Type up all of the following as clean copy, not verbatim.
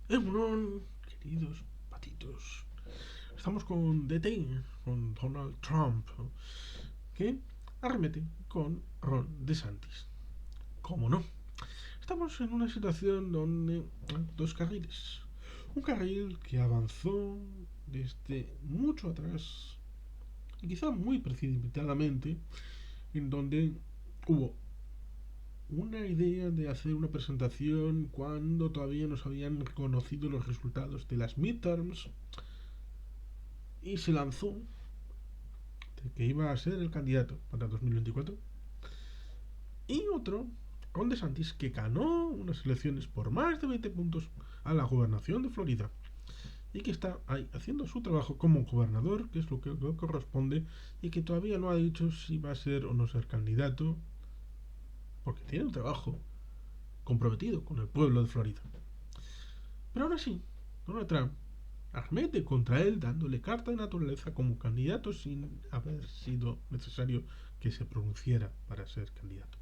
Bueno, queridos patitos, estamos con DT, con Donald Trump, que arremete con Ron DeSantis. ¿Cómo no? Estamos en una situación donde hay dos carriles. Un carril que avanzó desde mucho atrás y quizá muy precipitadamente, en donde hubo una idea de hacer una presentación cuando todavía no se habían conocido los resultados de las midterms y se lanzó de que iba a ser el candidato para 2024. Y otro, Ron DeSantis, que ganó unas elecciones por más de 20 puntos a la gobernación de Florida y que está ahí haciendo su trabajo como gobernador, que es lo que corresponde, y que todavía no ha dicho si va a ser o no ser candidato, porque tiene un trabajo comprometido con el pueblo de Florida. Pero aún así, Donald Trump arremete contra él dándole carta de naturaleza como candidato sin haber sido necesario que se pronunciara para ser candidato.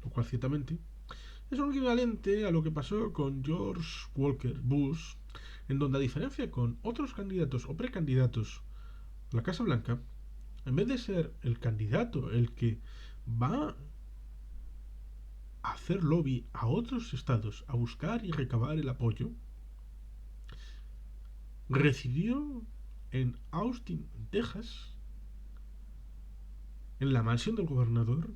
Lo cual ciertamente es un equivalente a lo que pasó con George Walker Bush, en donde a diferencia con otros candidatos o precandidatos a la Casa Blanca, en vez de ser el candidato el que va a hacer lobby a otros estados a buscar y recabar el apoyo, recibió en Austin, Texas, en la mansión del gobernador,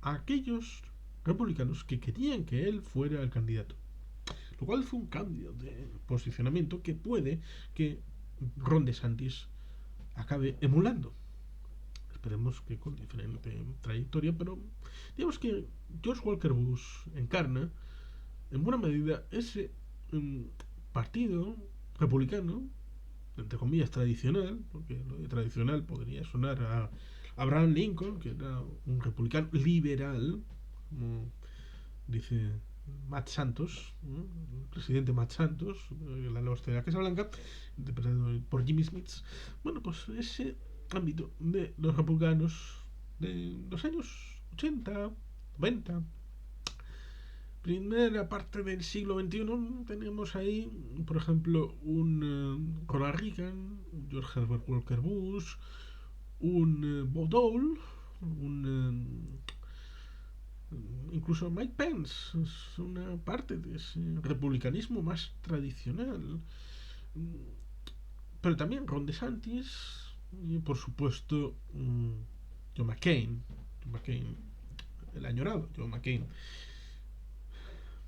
a aquellos republicanos que querían que él fuera el candidato. Lo cual fue un cambio de posicionamiento que puede que Ron DeSantis acabe emulando. Esperemos que con diferente trayectoria, pero digamos que George Walker Bush encarna en buena medida ese partido republicano, entre comillas tradicional, porque lo de tradicional podría sonar a Abraham Lincoln, que era un republicano liberal, como dice Matt Santos, ¿no? El presidente Matt Santos, la de la Casa Blanca, interpretado por Jimmy Smith. Bueno, pues ese ámbito de los republicanos de los años 80, 90, primera parte del siglo XXI, tenemos ahí, por ejemplo, un Ronald Reagan, un George Herbert Walker Bush, un Bob Dole, un incluso Mike Pence es una parte de ese republicanismo más tradicional. Pero también Ron DeSantis y por supuesto John McCain. John McCain, el añorado John McCain.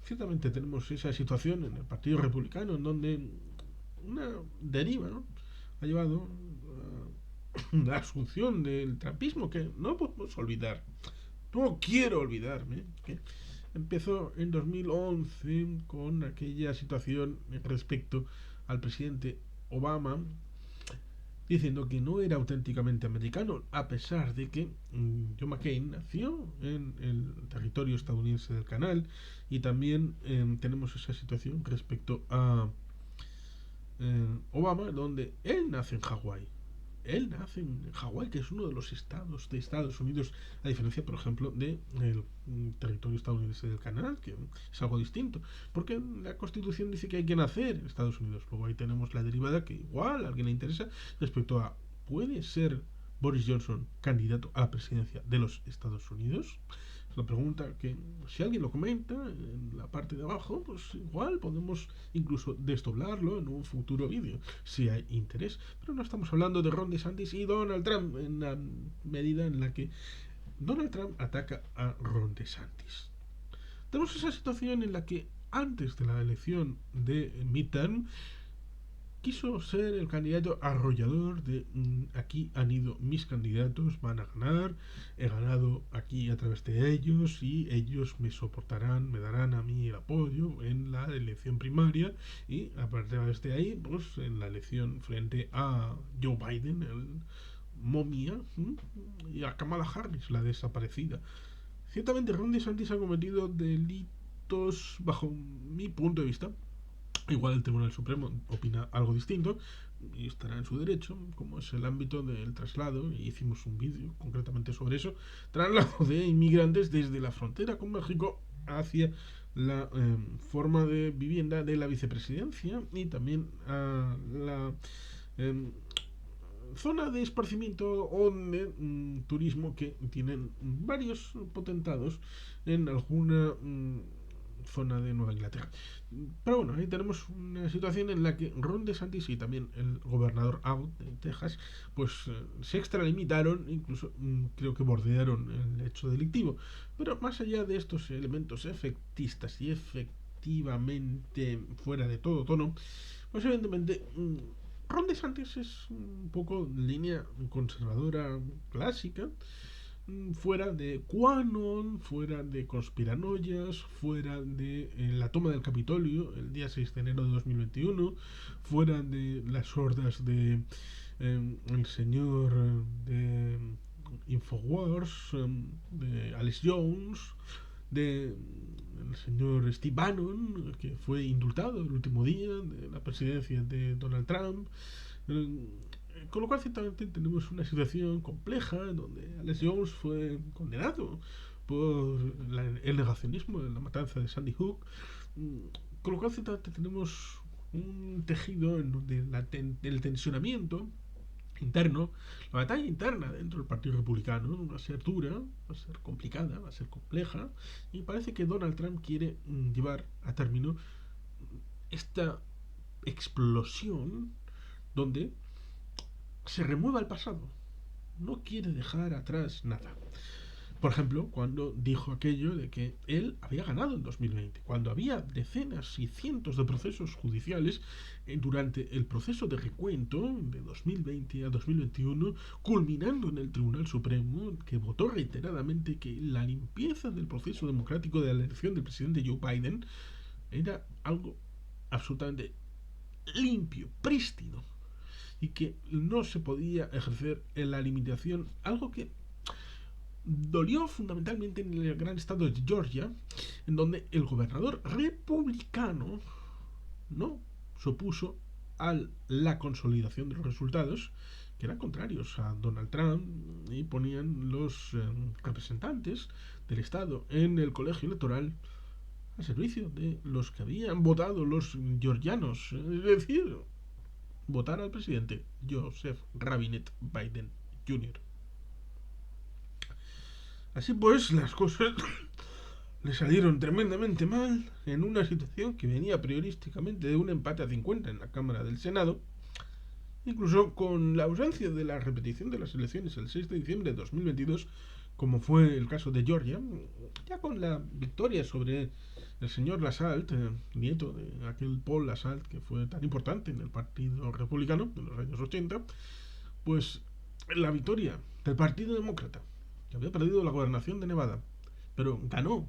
Ciertamente tenemos esa situación en el Partido Republicano en donde una deriva, ¿no?, ha llevado a la asunción del trampismo que no podemos olvidar. No quiero olvidarme que empezó en 2011 con aquella situación respecto al presidente Obama diciendo que no era auténticamente americano, a pesar de que John McCain nació en el territorio estadounidense del canal, y también tenemos esa situación respecto a Obama, donde él nace en Hawái. Él nace en Hawái, que es uno de los estados de Estados Unidos, a diferencia, por ejemplo, del territorio estadounidense del canal, que es algo distinto, porque la Constitución dice que hay que nacer en Estados Unidos. Luego ahí tenemos la derivada que igual a alguien le interesa respecto a, ¿puede ser Boris Johnson candidato a la presidencia de los Estados Unidos? Es una pregunta que, si alguien lo comenta en la parte de abajo, pues igual podemos incluso desdoblarlo en un futuro vídeo, si hay interés. Pero no estamos hablando de Ron DeSantis y Donald Trump en la medida en la que Donald Trump ataca a Ron DeSantis. Tenemos esa situación en la que antes de la elección de midterm quiso ser el candidato arrollador de aquí han ido mis candidatos, van a ganar, he ganado aquí a través de ellos y ellos me soportarán, me darán a mí el apoyo en la elección primaria, y a partir de ahí, pues en la elección frente a Joe Biden, el momia, y a Kamala Harris, la desaparecida. Ciertamente Ron DeSantis ha cometido delitos bajo mi punto de vista. Igual el Tribunal Supremo opina algo distinto y estará en su derecho, como es el ámbito del traslado, y hicimos un vídeo concretamente sobre eso, traslado de inmigrantes desde la frontera con México hacia la forma de vivienda de la vicepresidencia y también a la eh, zona de esparcimiento o de turismo que tienen varios potentados en alguna zona de Nueva Inglaterra. Pero bueno, ahí tenemos una situación en la que Ron DeSantis y también el gobernador Abbott de Texas pues se extralimitaron, incluso creo que bordearon el hecho delictivo. Pero más allá de estos elementos efectistas y efectivamente fuera de todo tono, pues evidentemente Ron DeSantis es un poco línea conservadora clásica, fuera de QAnon, fuera de conspiranoias, fuera de la toma del Capitolio el día 6 de enero de 2021, fuera de las hordas de el señor de Infowars, de Alex Jones, de el señor Steve Bannon, que fue indultado el último día de la presidencia de Donald Trump. Con lo cual, ciertamente, tenemos una situación compleja donde Alex Jones fue condenado por el negacionismo de la matanza de Sandy Hook. Con lo cual, ciertamente, tenemos un tejido en donde el tensionamiento interno, la batalla interna dentro del Partido Republicano va a ser dura, va a ser complicada, va a ser compleja, y parece que Donald Trump quiere llevar a término esta explosión donde se remueva el pasado. No quiere dejar atrás nada. Por ejemplo, cuando dijo aquello de que él había ganado en 2020, cuando había decenas y cientos de procesos judiciales durante el proceso de recuento de 2020 a 2021, culminando en el Tribunal Supremo, que votó reiteradamente que la limpieza del proceso democrático de la elección del presidente Joe Biden era algo absolutamente limpio, prístino, y que no se podía ejercer en la limitación, algo que dolió fundamentalmente en el gran estado de Georgia, en donde el gobernador republicano no se opuso a la consolidación de los resultados, que eran contrarios a Donald Trump, y ponían los representantes del estado en el colegio electoral al servicio de los que habían votado los georgianos, es decir, votar al presidente Joseph Robinette Biden Jr. Así pues, las cosas le salieron tremendamente mal en una situación que venía priorísticamente de un empate a 50 en la Cámara del Senado, incluso con la ausencia de la repetición de las elecciones el 6 de diciembre de 2022, como fue el caso de Georgia, ya con la victoria sobre el señor Lassalle, nieto de aquel Paul Lassalle que fue tan importante en el Partido Republicano en los años 80, pues la victoria del Partido Demócrata, que había perdido la gobernación de Nevada, pero ganó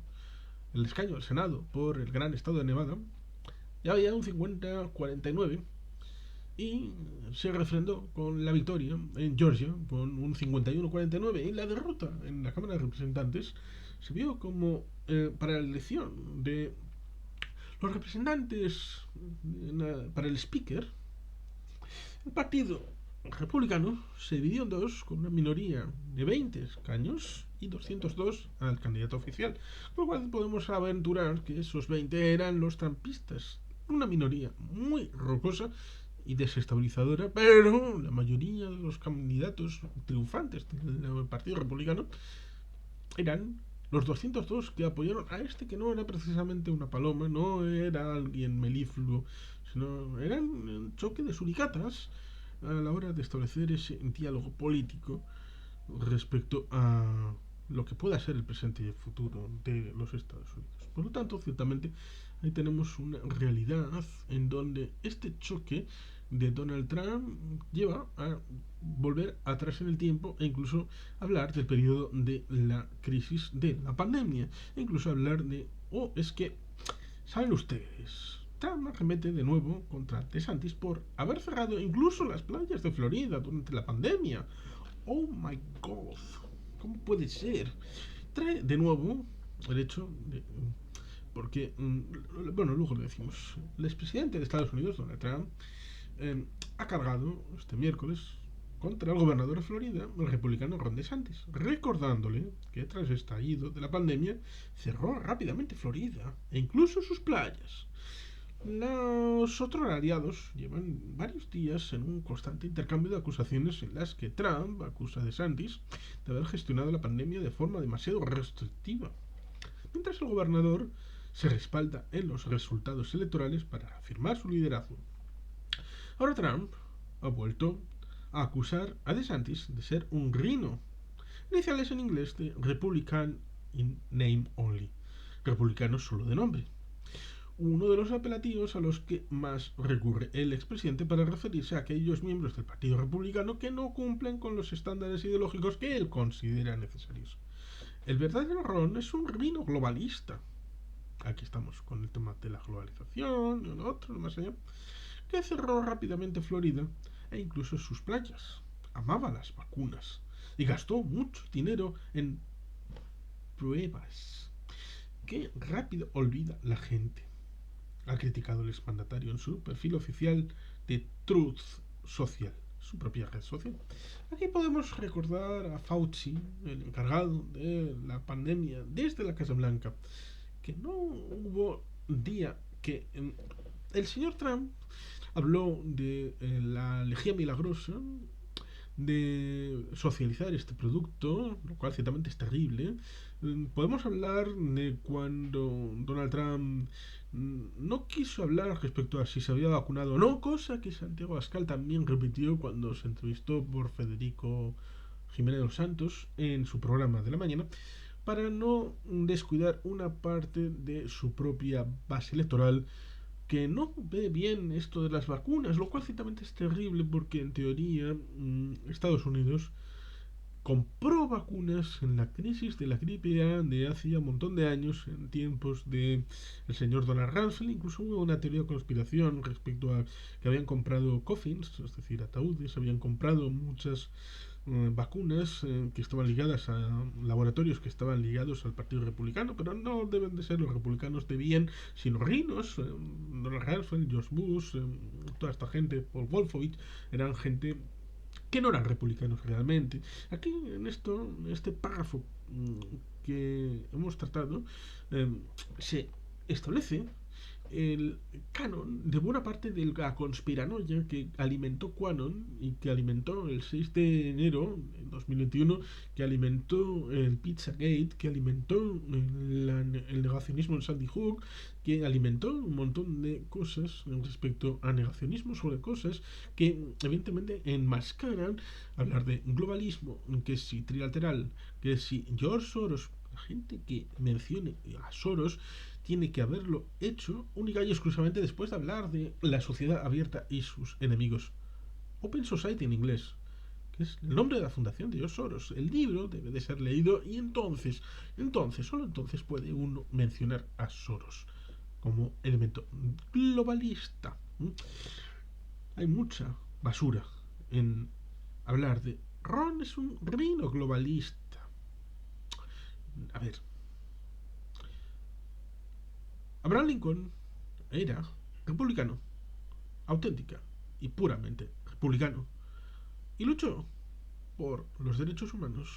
el escaño al Senado por el gran estado de Nevada, ya había un 50-49 y se refrendó con la victoria en Georgia con un 51-49, y la derrota en la Cámara de Representantes se vio como para la elección de los representantes para el speaker. El partido republicano se dividió en dos, con una minoría de 20 escaños y 202 al candidato oficial, con lo cual podemos aventurar que esos 20 eran los trampistas, una minoría muy rocosa y desestabilizadora, pero la mayoría de los candidatos triunfantes del Partido Republicano eran los 202 que apoyaron a este, que no era precisamente una paloma, no era alguien melífluo, sino eran un choque de suricatas a la hora de establecer ese diálogo político respecto a lo que pueda ser el presente y el futuro de los Estados Unidos. Por lo tanto, ciertamente, ahí tenemos una realidad en donde este choque de Donald Trump lleva a volver atrás en el tiempo e incluso hablar del periodo de la crisis de la pandemia, e incluso hablar de, es que, ¿saben ustedes? Trump arremete de nuevo contra DeSantis por haber cerrado incluso las playas de Florida durante la pandemia. Oh my god, ¿cómo puede ser? Trae de nuevo el hecho de, porque, bueno, luego lo decimos, el expresidente de Estados Unidos, Donald Trump, ha cargado este miércoles contra el gobernador de Florida, el republicano Ron DeSantis, recordándole que tras el estallido de la pandemia cerró rápidamente Florida e incluso sus playas. Los otros aliados llevan varios días en un constante intercambio de acusaciones en las que Trump acusa a DeSantis de haber gestionado la pandemia de forma demasiado restrictiva, mientras el gobernador se respalda en los resultados electorales para afirmar su liderazgo. Ahora Trump ha vuelto a acusar a DeSantis de ser un rhino, iniciales en inglés de Republican in name only, republicano solo de nombre, uno de los apelativos a los que más recurre el expresidente para referirse a aquellos miembros del Partido Republicano que no cumplen con los estándares ideológicos que él considera necesarios. El verdadero Ron es un rhino globalista. Aquí estamos con el tema de la globalización y el otro, más allá, que cerró rápidamente Florida e incluso sus playas. Amaba las vacunas y gastó mucho dinero en pruebas. Qué rápido olvida la gente. Ha criticado el exmandatario en su perfil oficial de Truth Social, su propia red social. Aquí podemos recordar a Fauci, el encargado de la pandemia desde la Casa Blanca, que no hubo día que el señor Trump habló de la lejía milagrosa, de socializar este producto, lo cual ciertamente es terrible. Podemos hablar de cuando Donald Trump no quiso hablar respecto a si se había vacunado o no, cosa que Santiago Abascal también repitió cuando se entrevistó por Federico Jiménez de los Santos en su programa de la mañana, para no descuidar una parte de su propia base electoral que no ve bien esto de las vacunas, lo cual ciertamente es terrible porque en teoría Estados Unidos compró vacunas en la crisis de la gripe A de hace ya un montón de años, en tiempos de el señor Donald Rumsfeld. Incluso hubo una teoría de conspiración respecto a que habían comprado coffins, es decir, ataúdes, habían comprado muchas vacunas que estaban ligadas a laboratorios que estaban ligados al Partido Republicano, pero no deben de ser los republicanos de bien, sino rinos. Donald Rumsfeld, George Bush, toda esta gente, Paul Wolfowitz, eran gente que no eran republicanos realmente. Aquí en este párrafo que hemos tratado, se establece el canon de buena parte de la conspiranoia que alimentó QAnon y que alimentó el 6 de enero de 2021, que alimentó el Pizzagate, que alimentó el negacionismo en Sandy Hook, que alimentó un montón de cosas respecto a negacionismo sobre cosas que evidentemente enmascaran hablar de globalismo, que si trilateral, que si George Soros. La gente que mencione a Soros tiene que haberlo hecho única y exclusivamente después de hablar de la sociedad abierta y sus enemigos. Open Society en inglés, que es el nombre de la fundación de George Soros. El libro debe de ser leído y solo entonces puede uno mencionar a Soros como elemento globalista. Hay mucha basura en hablar de Ron es un reino globalista. A ver, Abraham Lincoln era republicano, auténtica y puramente republicano, y luchó por los derechos humanos,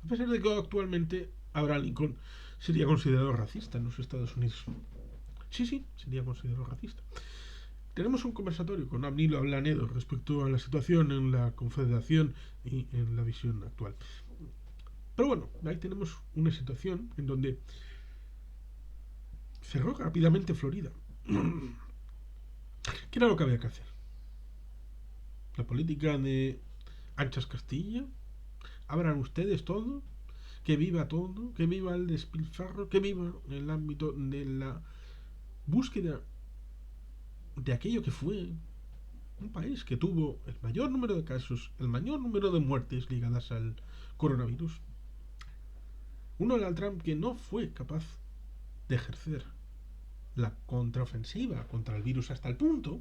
a pesar de que actualmente Abraham Lincoln sería considerado racista en los Estados Unidos. Sí, sería considerado racista. Tenemos un conversatorio con Abnilo Ablanedo respecto a la situación en la Confederación y en la visión actual. Pero bueno, ahí tenemos una situación en donde cerró rápidamente Florida. ¿Qué era lo que había que hacer? La política de anchas Castilla. Abran ustedes todo. Que viva todo. Que viva el despilfarro. Que viva el ámbito de la búsqueda de aquello que fue un país que tuvo el mayor número de casos, el mayor número de muertes ligadas al coronavirus. Un Donald Trump que no fue capaz de ejercer la contraofensiva contra el virus hasta el punto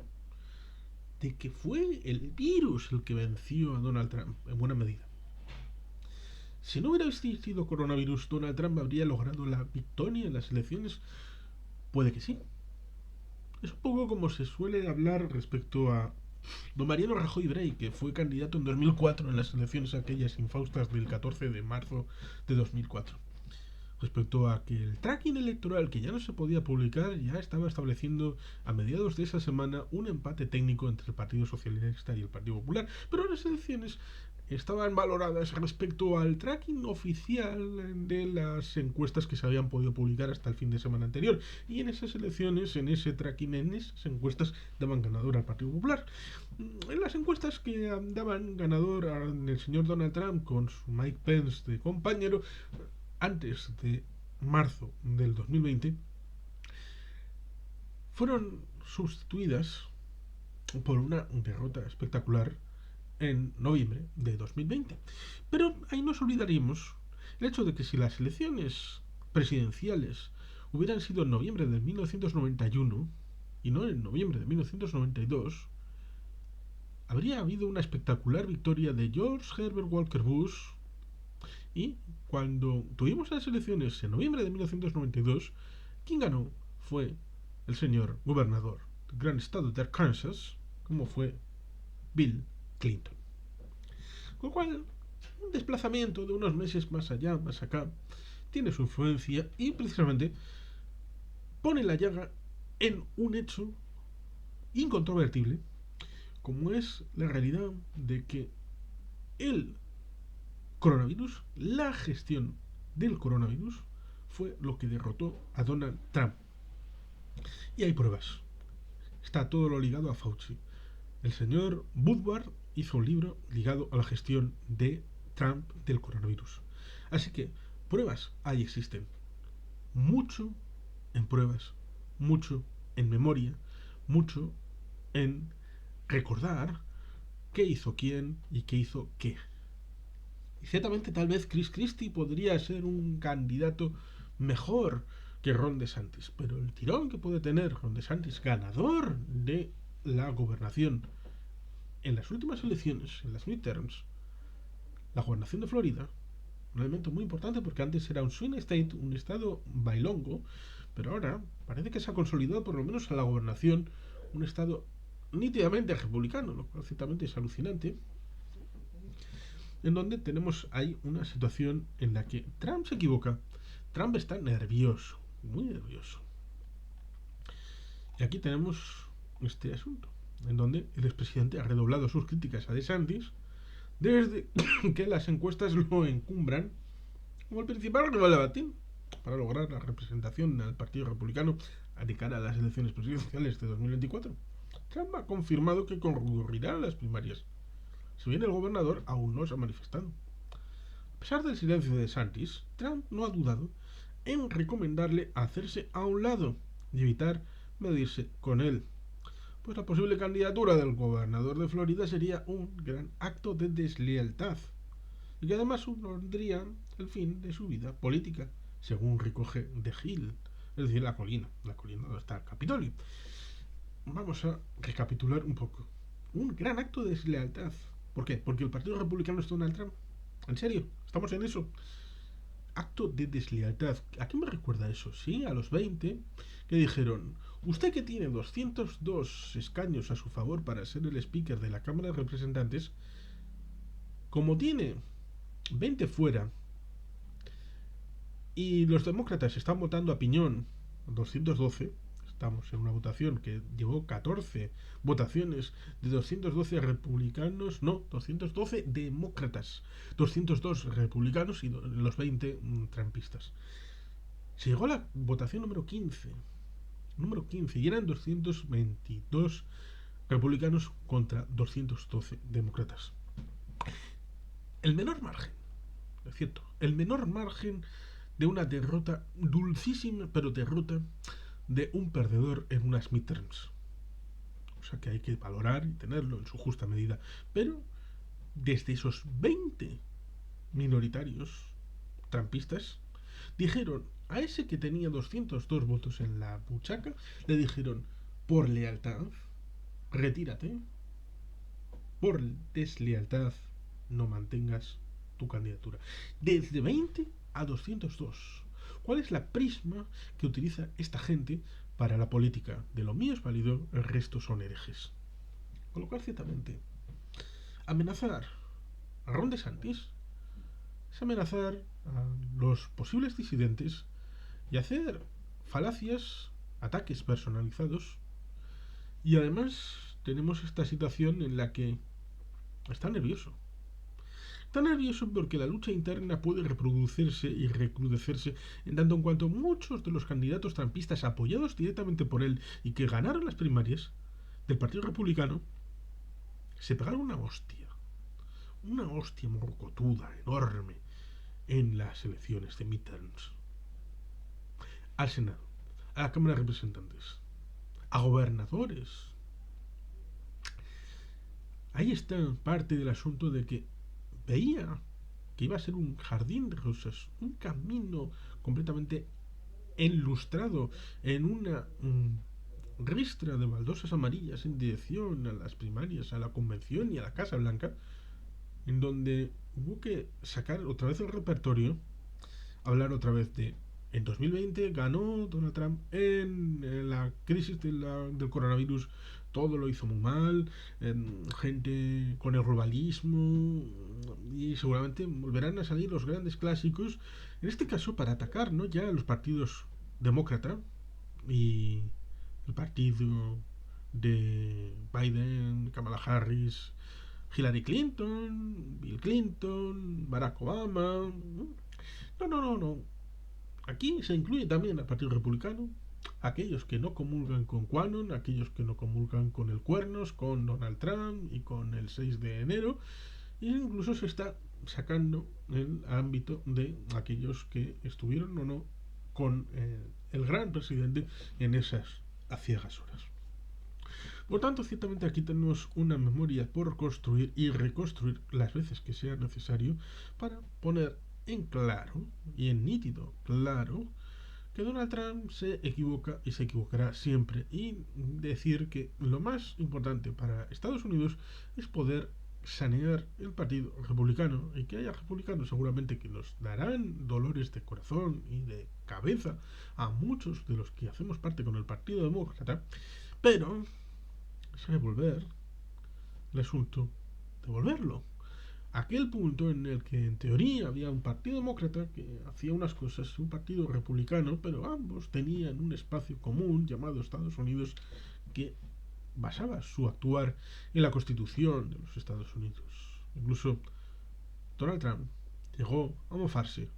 de que fue el virus el que venció a Donald Trump en buena medida. Si no hubiera existido coronavirus, Donald Trump habría logrado la victoria en las elecciones. Puede que sí. Es un poco como se suele hablar respecto a don Mariano Rajoy Brey, que fue candidato en 2004 en las elecciones aquellas infaustas del 14 de marzo de 2004. Respecto a que el tracking electoral, que ya no se podía publicar, ya estaba estableciendo a mediados de esa semana un empate técnico entre el Partido Socialista y el Partido Popular, pero las elecciones estaban valoradas respecto al tracking oficial de las encuestas que se habían podido publicar hasta el fin de semana anterior. Y en esas elecciones, en ese tracking, en esas encuestas, daban ganador al Partido Popular. En las encuestas que daban ganador al señor Donald Trump con su Mike Pence de compañero, antes de marzo del 2020, fueron sustituidas por una derrota espectacular en noviembre de 2020. Pero ahí nos olvidaríamos el hecho de que si las elecciones presidenciales hubieran sido en noviembre de 1991 y no en noviembre de 1992, habría habido una espectacular victoria de George Herbert Walker Bush. Y cuando tuvimos las elecciones en noviembre de 1992, quien ganó fue el señor gobernador del gran estado de Arkansas, como fue Bill Clinton. Con lo cual, un desplazamiento de unos meses más allá, más acá, tiene su influencia y precisamente pone la llaga en un hecho incontrovertible, como es la realidad de que el coronavirus, la gestión del coronavirus, fue lo que derrotó a Donald Trump. Y hay pruebas. Está todo lo ligado a Fauci. El señor Woodward hizo un libro ligado a la gestión de Trump del coronavirus. Así que pruebas ahí existen. Mucho en pruebas, mucho en memoria, mucho en recordar qué hizo quién y qué hizo qué. Y ciertamente tal vez Chris Christie podría ser un candidato mejor que Ron DeSantis, pero el tirón que puede tener Ron DeSantis, ganador de la gobernación en las últimas elecciones, en las midterms, la gobernación de Florida, un elemento muy importante porque antes era un swing state, un estado bailongo, pero ahora parece que se ha consolidado por lo menos en la gobernación un estado nítidamente republicano, lo cual ciertamente es alucinante, en donde tenemos ahí una situación en la que Trump se equivoca, Trump está nervioso, muy nervioso. Y aquí tenemos este asunto, en donde el expresidente ha redoblado sus críticas a DeSantis desde que las encuestas lo encumbran como el principal rival de batir para lograr la representación al Partido Republicano de cara a las elecciones presidenciales de 2024. Trump ha confirmado que concurrirá a las primarias, si bien el gobernador aún no se ha manifestado. A pesar del silencio de DeSantis, Trump no ha dudado en recomendarle hacerse a un lado y evitar medirse con él, pues la posible candidatura del gobernador de Florida sería un gran acto de deslealtad y que además supondría el fin de su vida política, según recoge The Hill, es decir, la colina donde está el Capitolio. Vamos a recapitular un poco. Un gran acto de deslealtad. ¿Por qué? Porque el Partido Republicano es Donald Trump. ¿En serio? ¿Estamos en eso? Acto de deslealtad. ¿A qué me recuerda eso? Sí, a los 20 que dijeron, usted que tiene 202 escaños a su favor para ser el speaker de la Cámara de Representantes, como tiene 20 fuera y los demócratas están votando a piñón 212, estamos en una votación que llevó 14 votaciones de 212 republicanos, no, 212 demócratas, 202 republicanos y los 20 trampistas. Se llegó a la votación número 15, y eran 222 republicanos contra 212 demócratas. El menor margen, es cierto, el menor margen de una derrota dulcísima, pero derrota de un perdedor en unas midterms. O sea que hay que valorar y tenerlo en su justa medida. Pero desde esos 20 minoritarios trampistas dijeron a ese que tenía 202 votos en la buchaca, le dijeron, por lealtad, retírate, por deslealtad, no mantengas tu candidatura. Desde 20 a 202. ¿Cuál es la prisma que utiliza esta gente para la política? De lo mío es válido, el resto son herejes. Con lo cual, ciertamente, amenazar a Ron DeSantis es amenazar a los posibles disidentes y hacer falacias, ataques personalizados. Y además tenemos esta situación en la que está nervioso. Está nervioso porque la lucha interna puede reproducirse y recrudecerse en tanto en cuanto muchos de los candidatos trampistas apoyados directamente por él y que ganaron las primarias del Partido Republicano se pegaron una hostia morcotuda, enorme, en las elecciones de midterms. Al Senado, a la Cámara de Representantes, a gobernadores. Ahí está parte del asunto de que veía que iba a ser un jardín de rosas, un camino completamente enlustrado en una ristra de baldosas amarillas en dirección a las primarias, a la convención y a la Casa Blanca, en donde hubo que sacar otra vez el repertorio, hablar otra vez de en 2020 ganó Donald Trump en la crisis del coronavirus, todo lo hizo muy mal, gente con el globalismo, y seguramente volverán a salir los grandes clásicos, en este caso para atacar no ya a los partidos demócrata y el partido de Biden, Kamala Harris, Hillary Clinton, Bill Clinton, Barack Obama. No. Aquí se incluye también al Partido Republicano, aquellos que no comulgan con QAnon, aquellos que no comulgan con el Cuernos, con Donald Trump y con el 6 de enero, e incluso se está sacando el ámbito de aquellos que estuvieron o no con el gran presidente en esas aciagas horas. Por tanto, ciertamente aquí tenemos una memoria por construir y reconstruir las veces que sea necesario para poner en claro y en nítido claro que Donald Trump se equivoca y se equivocará siempre, y decir que lo más importante para Estados Unidos es poder sanear el partido republicano, y que haya republicanos seguramente que nos darán dolores de corazón y de cabeza a muchos de los que hacemos parte con el Partido Demócrata, pero es revolver el asunto, devolverlo. Aquel punto en el que en teoría había un partido demócrata que hacía unas cosas, un partido republicano, pero ambos tenían un espacio común llamado Estados Unidos que basaba su actuar en la Constitución de los Estados Unidos. Incluso Donald Trump llegó a mofarse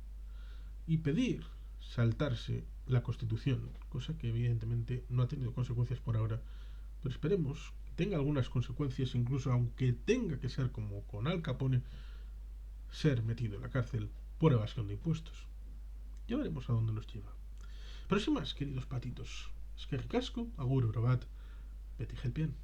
y pedir saltarse la Constitución, cosa que evidentemente no ha tenido consecuencias por ahora, pero esperemos tenga algunas consecuencias, incluso aunque tenga que ser como con Al Capone, ser metido en la cárcel por evasión de impuestos. Ya veremos a dónde nos lleva. Pero sin más, queridos patitos, es que ricasco, agur, brobat, beti helpien.